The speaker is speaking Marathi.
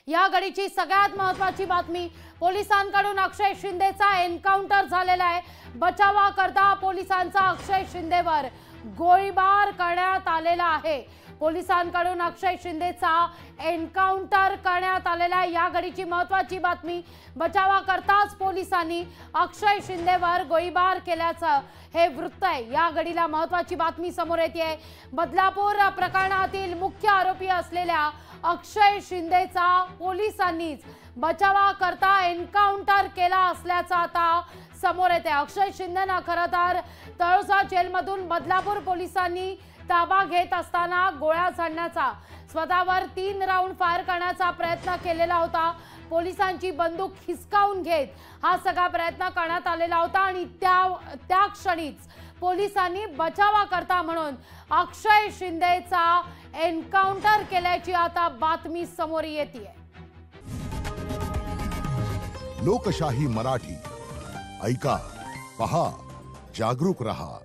या घडीची सगळ्यात महत्त्वाची बातमी, पोलिसांकडून अक्षय शिंदेचा एन्काउंटर झालेला आहे। बचावाकरता पोलिसांचा अक्षय शिंदेवर गोळीबार करण्यात आलेला आहे। पोलिसांकडून अक्षय शिंदेचा एन्काउंटर करण्यात आलेला या घडीची महत्त्वाची बातमी। बचावाकरताच पोलिसांनी अक्षय शिंदेवर गोळीबार केल्याचं हे वृत्त आहे। या घडीला महत्त्वाची बातमी समोर येते। बदलापूर प्रकरणातील मुख्य आरोपी असलेल्या अक्षय शिंदेचा पोलिसांनीच बचावाकरता एन्काउंटर केला असल्याचं आता समोर येते। अक्षय शिंदेना खरं तर तळोजा जेलमधून बदलापूर पोलिसांनी ताबा घेत असताना गोळ्या झाडण्याचा, स्वतःवर 3 राऊंड फायर करण्याचा प्रयत्न केलेला होता। पोलिसांची बंदूक हिसकावून घेत हा सगळा प्रयत्न करण्यात आलेला होता आणि त्या क्षणीच पोलिसांनी बचावाकरता म्हणून अक्षय शिंदेचा एन्काउंटर केल्याची आता बातमी समोर येते। लोकशाही मराठी ऐका, पहा, जागरूक रहा।